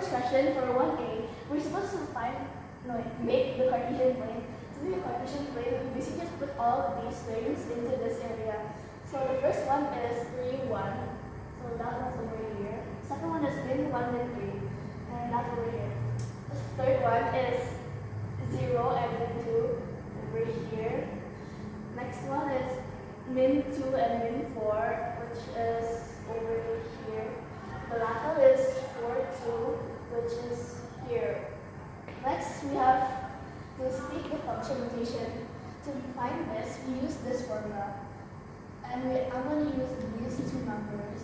first question for 1A, we're supposed to make the Cartesian plane. To make a Cartesian plane, we basically just put all of these things into this area. So the first one is 3, 1. So that one's over here. Second one is min 1, min 3. And that's over here. The third one is 0 and min 2 over here. Next one is min 2 and min 4, which is over here. The latter is 4, 2, which is here. Next, we have to speak the function notation. To find this, we use this formula. And I'm going to use these two numbers.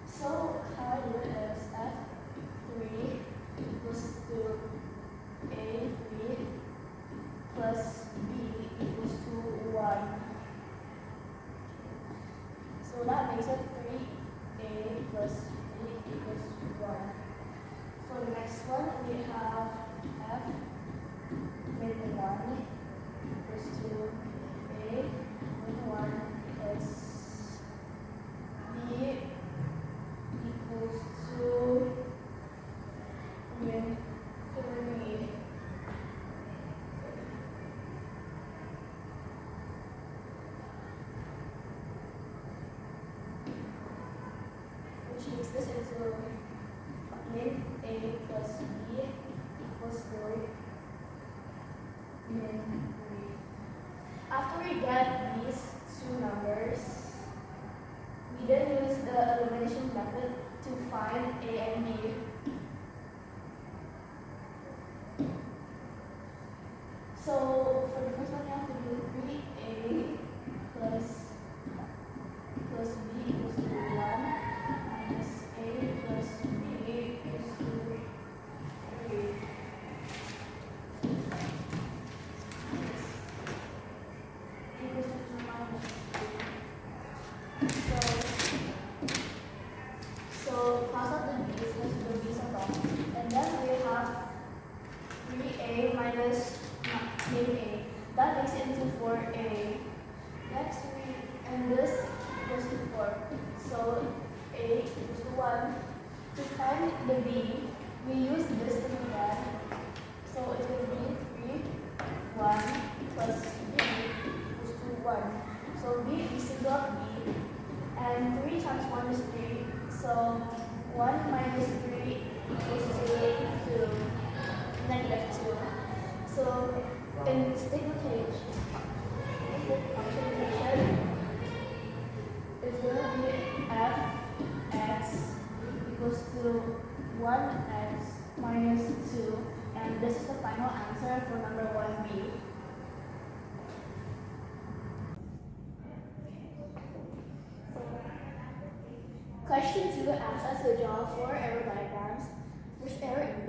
So, how I do it is f3 equals to a3 plus b equals to 1. So that makes it 3a plus b equals 1. For the next one, we have f min 1 equals to a min 1 plus b equals to min 3. Which makes this into min a plus b equals to min 3. After we get these two numbers, we then use the elimination method to find a and b. So for the first one, we have to do 3a plus b equals to 1 minus a plus b equals to 3. Equals to 2 minus 3. So cross out the b's because the b's are wrong. And then we have 3a minus min a. That makes it into 4a. Next, and this equals to 4. So a equals to 1. To find the b, we use this thing again. So it will be 3, 1 plus b equals to 1. So b, we single out b. And 3 times 1 is 3. So 1 minus 3 equals to 2, negative 2. So in state notation, function notation is going to be f(x) equals to 1x minus 2. And this is the final answer for number 1b. Question 2 asks us to draw 4 arrow diagrams. The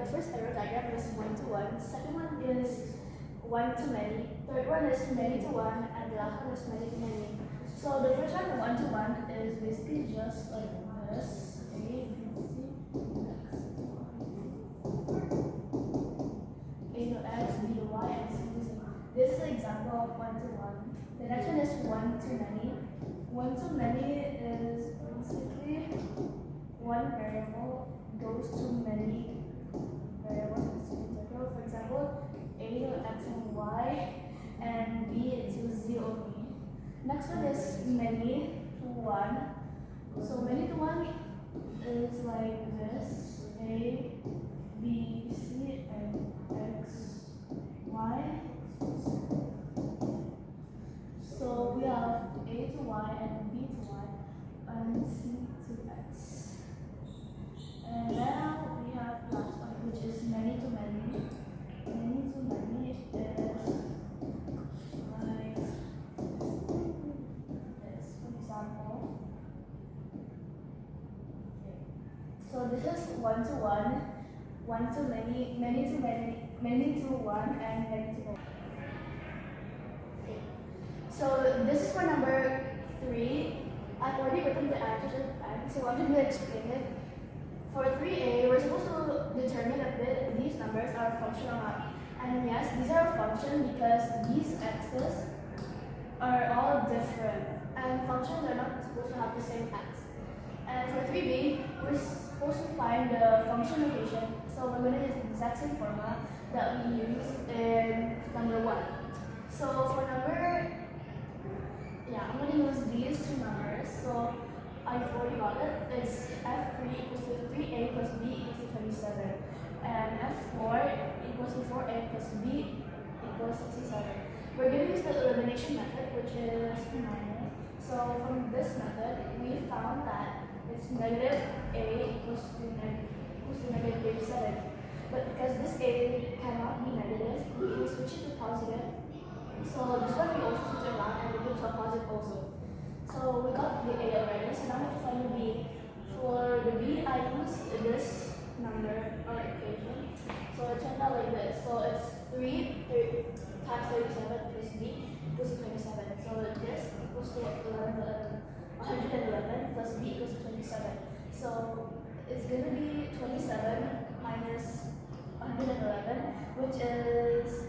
first arrow diagram is 1 to 1. Second one is 1 to many. Third one is many to 1. And the last one is many to many. So the first one, 1 to 1, is basically just like this. A, B, C, X. A to X, B to Y, and C to Z. This is an example of 1 to 1. The next one is 1 to many. 1 to many is basically one variable goes to many variables in the same circle. For example, a to x and y, and b to z or b. Next one is many to 1. So many to 1 is like this: a, b, c, and x, y. So we have a to y and b to y and c to x. And now we have last one, which is many to many. Many to many is like this, for example. So this is 1 to 1, 1 to many, many to many, many to 1, and many to many. Okay. So this is for number 3. I've already written the answers at the end, so I'm just going to explain it. For 3a, we're supposed to determine if these numbers are a function or not. And yes, these are a function because these x's are all different. And functions are not supposed to have the same x. And for 3b, we're supposed to find the function notation, so we're going to use the exact same formula that we used in number 1. So for number, I'm going to use these two numbers. So I've already got it. It's F3 equals to 3A plus B equals to 27. And F4 equals to 4A plus B equals 67. We're going to use the elimination method, which is minus. So from this method, we found that it's negative A equals to negative 37. But because this A cannot be negative, we switch it to positive. So this one we also switch it around and we give some positive also. So we got the A already, so now we have to find the B. For the B, I use this number or equation. So it turned out like this. So it's 3 times 37 plus B equals to 27. So this equals to 111 plus B equals to 27. So it's going to be 27 minus 111, which is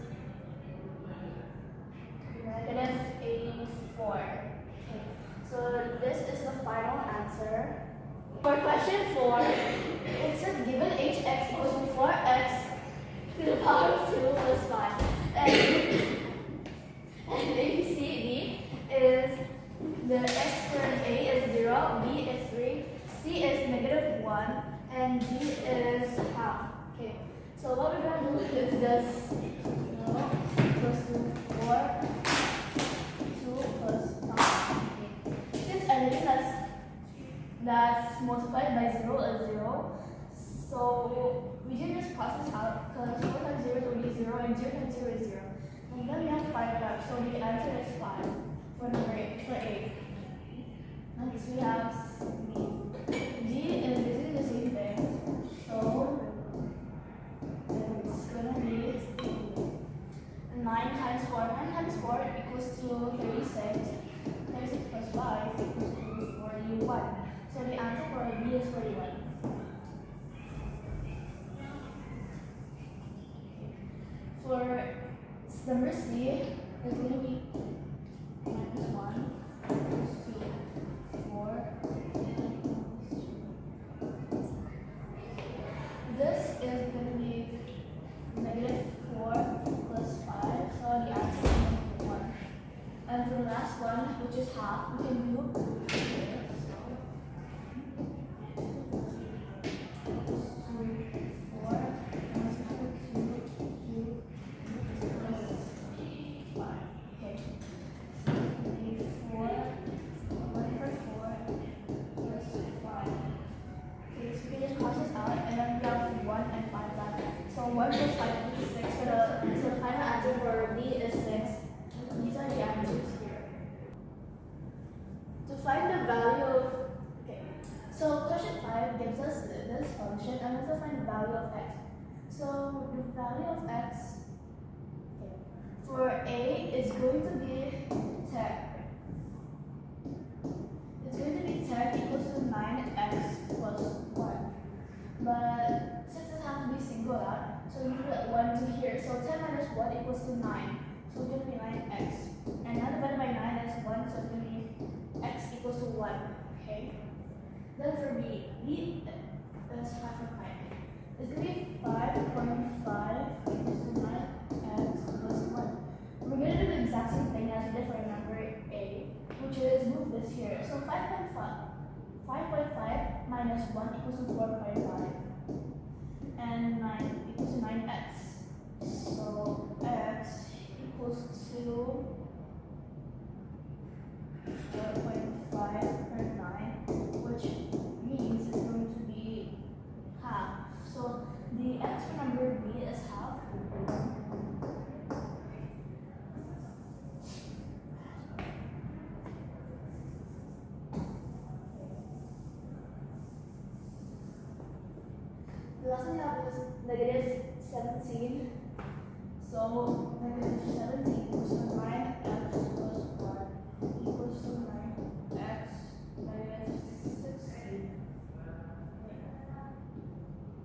negative 84. Okay. So this is the final answer. For question 4, it said given hx equals to 4x to the power of 2 plus 5. And ABCD is the x for A is 0, B is 3, C is negative 1, and D is half. Okay. So what we're going to do is just equals to 4, 2 plus 5. Okay. Since everything that's multiplied by 0 is 0, so we can just cross this out because 4 times 0 is only 0 and 0 times 0 is 0. And then we have to find it out. So the answer is 5 for number 8, for A. Next we have D. D is basically the same thing. So it's going to be 9 times 4. 9 times 4 equals to 36. 36 plus 5 equals to 41. So the answer for B is 41. For number C, it's going to be minus 1 equals to 4. This is going to be negative 4 plus 5, so the answer is negative 1. And for the last one, which is half, we can do here. So, 4 minus 2, 5. Okay. So, 4, 1 for 4 plus 5. Okay, so we can just cross this out, and then we have 1 and 5 left. So 1 plus 5 is 6. So the final answer for D is 6. These are the answers here. To find the value of, so question 5 gives us this function, and we have to find the value of x. So the value of x, for A is going to be 10. It's going to be 10 equals to 9x plus 1. But since it has to be singled out, so you put 1 to here. So 10 minus 1 equals to 9. So it's going to be 9x. And 9 divided by 9 is 1, so it's going to be x equals to 1. Okay? Then for B, B is 5 for 5. It's going to be 5.5 equals to 9x plus 1. We're going to do the exact same thing as we did for number A, which is move this here. So 5.5 minus 1 equals to 4.5. And 9 equals to 9x. So x equals to 4.5 per 9, which means it's going to be half. So the x for number B is half. The last thing we have is negative 17. So negative 17 equals to 9x plus 1 equals to 9x negative 16.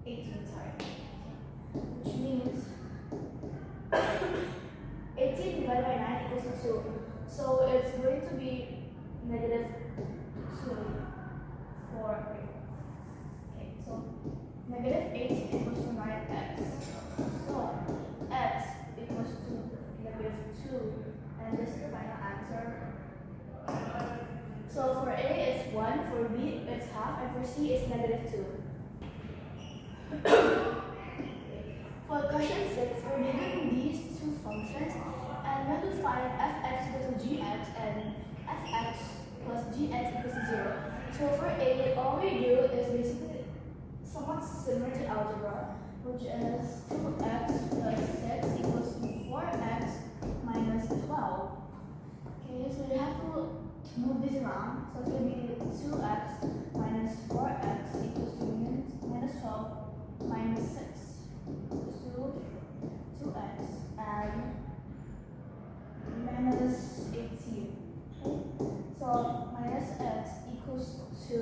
18, sorry. Which means 18 divided by 9 equals to 2. So it's going to be negative 2 for, okay, so negative 8 equals to 9x. So x equals to negative 2. And this is the final answer. So for A it's 1, for B it's half, and for C it's negative 2. For question 6, we're given these two functions and we have to find fx equals to gx and fx plus gx equals to 0. So for A, all we do is basically somewhat similar to algebra, which is 2x plus 6 equals to 4x minus 12. Okay, so you have to move this around. So it's going to be 2x minus 4x equals to minus 12 minus 6 equals to 2x and minus 18. Okay? So minus x equals to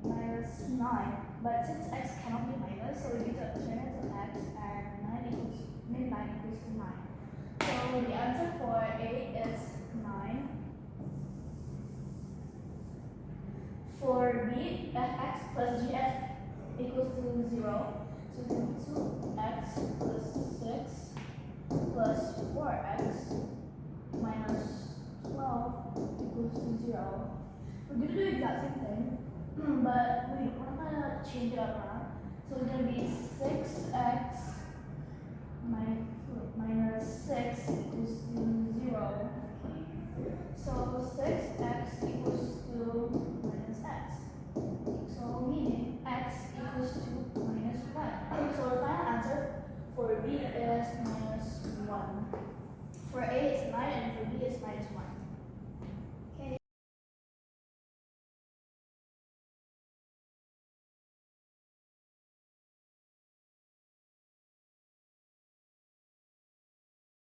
minus 9. But since x cannot be minus, so we need to turn it to x, and 9 equals to 9. So the answer for A is 9. For B, fx plus gx equals to 0. So 2x plus 6 plus 4x minus 12 equals to 0. We're going to do the exact same thing, but we're going to change it up around. So it's going to be 6x minus 6 equals to 0. So 6x equals to minus x. So meaning x equals to minus 1. So the final answer for B is minus 1. For A it's 9 and for B it's minus 1.